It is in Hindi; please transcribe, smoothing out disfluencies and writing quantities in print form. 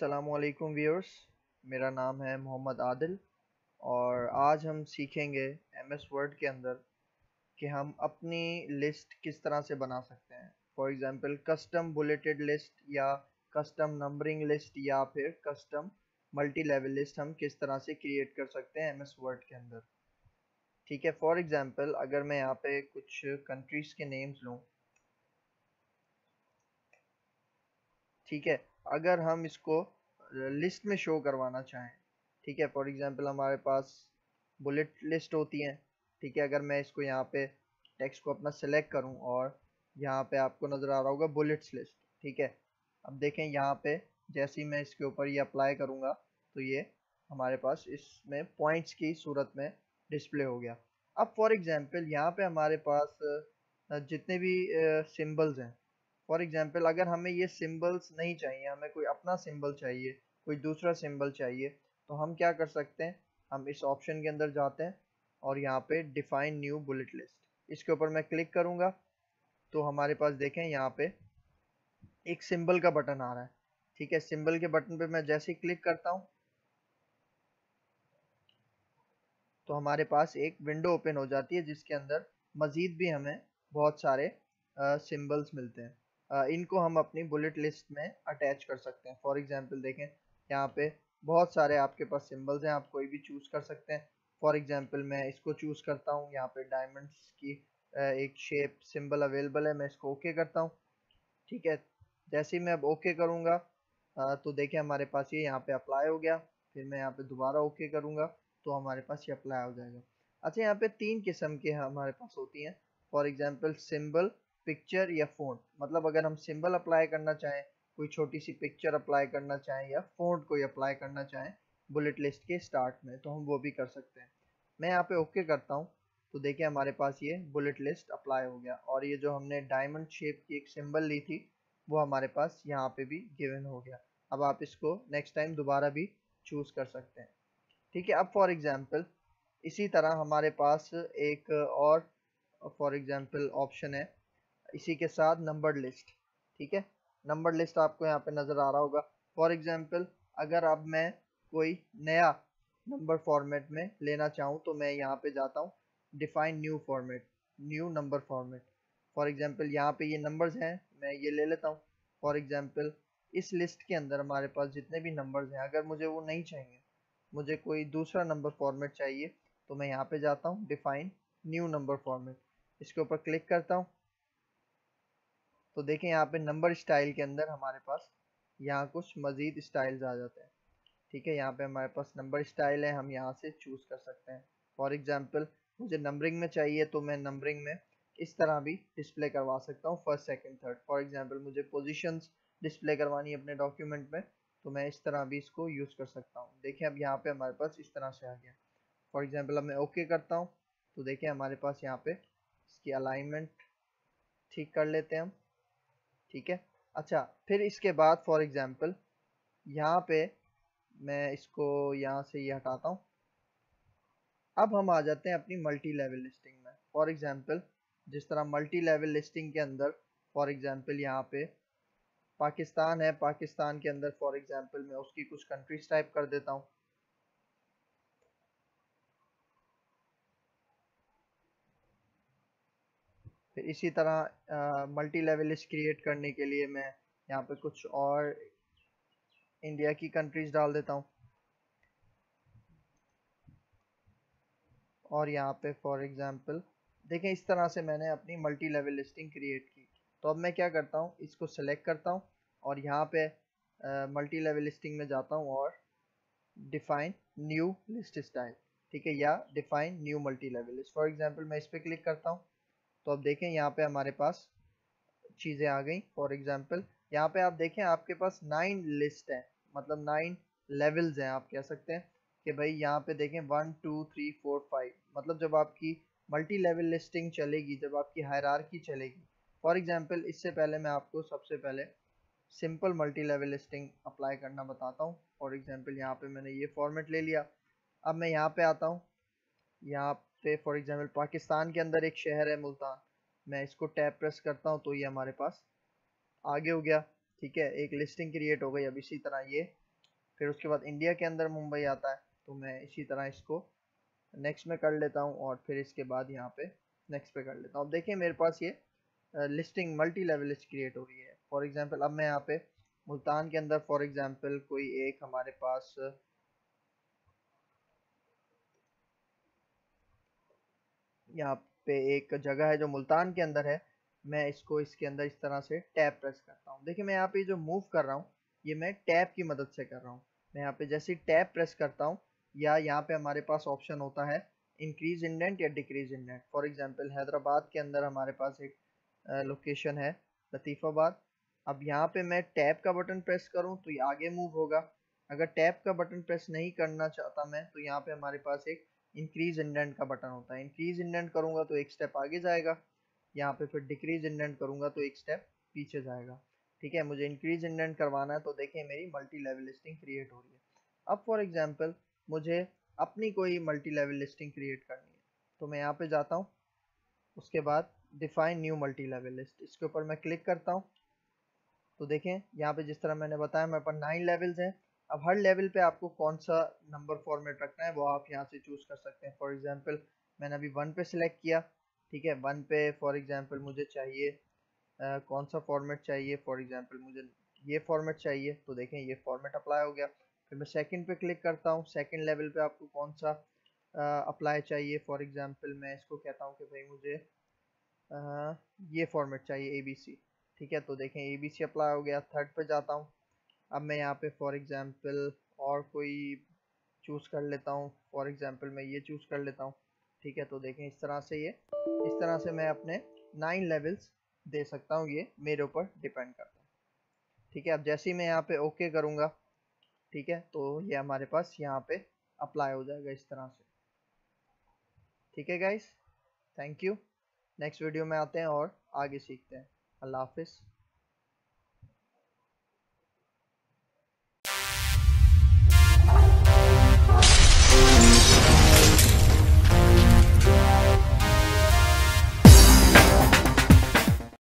अस्सलामुअलैकुम व्यूअर्स। मेरा नाम है मोहम्मद आदिल और आज हम सीखेंगे एमएस वर्ड के अंदर कि हम अपनी लिस्ट किस तरह से बना सकते हैं। For example custom bulleted list या कस्टम नंबरिंग लिस्ट या फिर कस्टम मल्टी लेवल लिस्ट हम किस तरह से क्रिएट कर सकते हैं एमएस वर्ड के अंदर। ठीक है, फॉर एग्जांपल अगर मैं यहाँ पे कुछ कंट्रीज के नेम्स लूँ, ठीक है, अगर हम इसको लिस्ट में शो करवाना चाहें, ठीक है, फॉर एग्जांपल हमारे पास बुलेट लिस्ट होती है। ठीक है, अगर मैं इसको यहाँ पे टेक्स्ट को अपना सेलेक्ट करूँ और यहाँ पे आपको नज़र आ रहा होगा बुलेट्स लिस्ट। ठीक है, अब देखें यहाँ पे जैसे ही मैं इसके ऊपर ये अप्लाई करूँगा तो ये हमारे पास इसमें पॉइंट्स की सूरत में डिस्प्ले हो गया। अब फॉर एग्जांपल यहाँ पे हमारे पास जितने भी सिंबल्स हैं, फॉर एग्जांपल अगर हमें ये सिंबल्स नहीं चाहिए, हमें कोई अपना सिंबल चाहिए, कोई दूसरा सिंबल चाहिए, तो हम क्या कर सकते हैं, हम इस ऑप्शन के अंदर जाते हैं और यहाँ पे डिफाइन न्यू बुलेट लिस्ट, इसके ऊपर मैं क्लिक करूँगा तो हमारे पास देखें यहाँ पे एक सिंबल का बटन आ रहा है। ठीक है, सिंबल के बटन पे मैं जैसे ही क्लिक करता हूँ तो हमारे पास एक विंडो ओपन हो जाती है जिसके अंदर मज़ीद भी हमें बहुत सारे सिंबल्स मिलते हैं। इनको हम अपनी बुलेट लिस्ट में अटैच कर सकते हैं। फॉर एग्जांपल देखें यहाँ पे बहुत सारे आपके पास सिंबल्स हैं, आप कोई भी चूज़ कर सकते हैं। फॉर एग्जांपल मैं इसको चूज़ करता हूँ, यहाँ पे डायमंड्स की एक शेप सिंबल अवेलेबल है, मैं इसको ओके करता हूँ। ठीक है, जैसे ही मैं अब ओके करूँगा तो देखिए हमारे पास ये यहाँ पे अप्लाई हो गया। फिर मैं यहाँ पे दोबारा ओके करूँगा तो हमारे पास ये अप्लाई हो जाएगा। अच्छा, यहाँ पे तीन किस्म के हमारे पास होती हैं। फॉर एग्जांपल सिंबल, पिक्चर या फ़ॉन्ट। मतलब अगर हम सिंबल अप्लाई करना चाहें, कोई छोटी सी पिक्चर अप्लाई करना चाहें या फ़ॉन्ट कोई अप्लाई करना चाहें बुलेट लिस्ट के स्टार्ट में, तो हम वो भी कर सकते हैं। मैं यहाँ पे ओके करता हूँ तो देखिए हमारे पास ये बुलेट लिस्ट अप्लाई हो गया और ये जो हमने डायमंड शेप की एक सिंबल ली थी वो हमारे पास यहाँ पे भी गिवन हो गया। अब आप इसको नेक्स्ट टाइम दोबारा भी चूज कर सकते हैं। ठीक है, अब फॉर एग्जांपल इसी तरह हमारे पास एक और फॉर एग्जांपल ऑप्शन है इसी के साथ नंबर्ड लिस्ट। ठीक है, नंबर्ड लिस्ट आपको यहाँ पे नज़र आ रहा होगा। फॉर एग्जांपल अगर अब मैं कोई नया नंबर फॉर्मेट में लेना चाहूँ तो मैं यहाँ पे जाता हूँ define new format, new number format. For example यहाँ पे ये नंबर्स हैं, मैं ये ले लेता हूँ। फॉर एग्जांपल इस लिस्ट के अंदर हमारे पास जितने भी नंबर्स हैं, अगर मुझे वो नहीं चाहिए, मुझे कोई दूसरा नंबर फॉर्मेट चाहिए, तो मैं यहाँ पे जाता हूँ डिफाइन न्यू नंबर फॉर्मेट, इसके ऊपर क्लिक करता हूँ तो देखें यहाँ पे नंबर स्टाइल के अंदर हमारे पास यहाँ कुछ मज़ीद स्टाइल्स आ जाते हैं। ठीक है, यहाँ पे हमारे पास नंबर स्टाइल है, हम यहाँ से चूज़ कर सकते हैं। फॉर एग्जांपल मुझे नंबरिंग में चाहिए तो मैं नंबरिंग में इस तरह भी डिस्प्ले करवा सकता हूँ, first second third. For example मुझे पोजीशंस डिस्प्ले करवानी है अपने डॉक्यूमेंट में तो मैं इस तरह भी इसको यूज़ कर सकता हूँ। देखिए अब यहाँ पे हमारे पास इस तरह से आ गया। फॉर एग्जाम्पल अब मैं ओके करता हूँ तो देखिए हमारे पास यहाँ पे इसकी अलाइनमेंट ठीक कर लेते हैं हम। ठीक है, अच्छा फिर इसके बाद फॉर एग्जांपल यहाँ पे मैं इसको यहाँ से ये हटाता हूँ। अब हम आ जाते हैं अपनी मल्टी लेवल लिस्टिंग में। फॉर एग्जांपल जिस तरह मल्टी लेवल लिस्टिंग के अंदर फॉर एग्जांपल यहाँ पे पाकिस्तान है, पाकिस्तान के अंदर फॉर एग्जांपल मैं उसकी कुछ कंट्रीज टाइप कर देता हूँ। फिर इसी तरह मल्टी लेवल लिस्ट क्रिएट करने के लिए मैं यहाँ पे कुछ और इंडिया की कंट्रीज डाल देता हूँ और यहाँ पे फॉर एग्जांपल देखें इस तरह से मैंने अपनी मल्टी लेवल लिस्टिंग क्रिएट की। तो अब मैं क्या करता हूँ, इसको सेलेक्ट करता हूँ और यहाँ पे मल्टी लेवल लिस्टिंग में जाता हूँ और डिफाइन न्यू लिस्ट स्टाइल, ठीक है, या define new multi level list. For example मैं इस पर क्लिक करता हूँ तो अब देखें यहाँ पे हमारे पास चीज़ें आ गई। फॉर एग्जांपल यहाँ पे आप देखें आपके पास 9 लिस्ट है, मतलब 9 लेवल्स हैं। आप कह सकते हैं कि भाई यहाँ पे देखें 1 2 3 4 5, मतलब जब आपकी मल्टी लेवल लिस्टिंग चलेगी, जब आपकी हायरार्की चलेगी। फॉर एग्जांपल इससे पहले मैं आपको सबसे पहले simple multi level listing apply करना बताता हूँ। फॉर एग्जांपल यहाँ पे मैंने ये फॉर्मेट ले लिया। अब मैं यहाँ पे आता हूँ, यहाँ पे फॉर एग्जांपल पाकिस्तान के अंदर एक शहर है मुल्तान, मैं इसको टैब प्रेस करता हूँ तो ये हमारे पास आगे हो गया। ठीक है, एक लिस्टिंग क्रिएट हो गई। अब इसी तरह ये फिर उसके बाद इंडिया के अंदर मुंबई आता है, तो मैं इसी तरह इसको नेक्स्ट में कर लेता हूँ और फिर इसके बाद यहाँ पे नेक्स्ट पे कर लेता हूँ। अब देखिए मेरे पास ये listing multi level list create हो रही है। फॉर एग्जांपल अब मैं यहाँ पे मुल्तान के अंदर फॉर एग्जांपल कोई एक हमारे पास यहाँ पे एक जगह है जो मुल्तान के अंदर है, मैं इसको इसके अंदर इस तरह से टैब प्रेस करता हूँ। देखिए मैं यहाँ पे जो मूव कर रहा हूँ ये मैं टैब की मदद से कर रहा हूँ। मैं यहाँ पे जैसे ही टैब प्रेस करता हूँ या यहाँ पे हमारे पास ऑप्शन होता है इंक्रीज इंडेंट या decrease indent. For example Hyderabad के अंदर हमारे पास एक लोकेशन है लतीफ़ाबाद। अब यहाँ पे मैं टैब का बटन प्रेस करूँ तो ये आगे मूव होगा। अगर टैब का बटन प्रेस नहीं करना चाहता मैं, तो यहाँ पे हमारे पास एक इंक्रीज इंडेंट का बटन होता है। इंक्रीज इंडेंट करूंगा तो एक स्टेप आगे जाएगा, यहाँ पे फिर डिक्रीज इंडेंट करूंगा तो एक स्टेप पीछे जाएगा। ठीक है, मुझे इंक्रीज इंडेंट करवाना है तो देखिए मेरी मल्टी लेवल लिस्टिंग क्रिएट हो रही है। अब फॉर एग्जांपल मुझे अपनी कोई मल्टी लेवल लिस्टिंग क्रिएट करनी है, तो मैं यहाँ पे जाता हूँ, उसके बाद define new multi level list, इसके ऊपर मैं क्लिक करता हूँ। तो देखें यहाँ पे जिस तरह मैंने बताया मेरे पास 9 लेवल्स हैं। अब हर लेवल पे आपको कौन सा नंबर फॉर्मेट रखना है वो आप यहाँ से चूज कर सकते हैं। फॉर एग्जांपल मैंने अभी 1 पे सिलेक्ट किया। ठीक है, 1 पे फॉर एग्जांपल मुझे चाहिए कौन सा फॉर्मेट चाहिए। फॉर एग्जांपल मुझे ये फॉर्मेट चाहिए, तो देखें ये फॉर्मेट अप्लाई हो गया। फिर मैं सेकंड पे क्लिक करता हूँ, सेकंड लेवल पे आपको कौन सा अप्लाई चाहिए। फॉर एग्जांपल मैं इसको कहता हूँ कि भाई मुझे ये फॉर्मेट चाहिए ABC। ठीक है, तो देखें ABC अप्लाई हो गया। थर्ड पे जाता हूँ, अब मैं यहाँ पे फॉर एग्जांपल और कोई चूज़ कर लेता हूँ। फॉर एग्जांपल मैं ये चूज़ कर लेता हूँ। ठीक है, तो देखें इस तरह से इस तरह से मैं अपने 9 लेवल्स दे सकता हूँ, ये मेरे ऊपर डिपेंड करता है। ठीक है, अब जैसे ही मैं यहाँ पे ओके करूँगा, ठीक है, तो ये हमारे पास यहाँ पे अप्लाई हो जाएगा इस तरह से। ठीक है guys, thank you. Next video में आते हैं और आगे सीखते हैं। अल्लाह हाफिज़।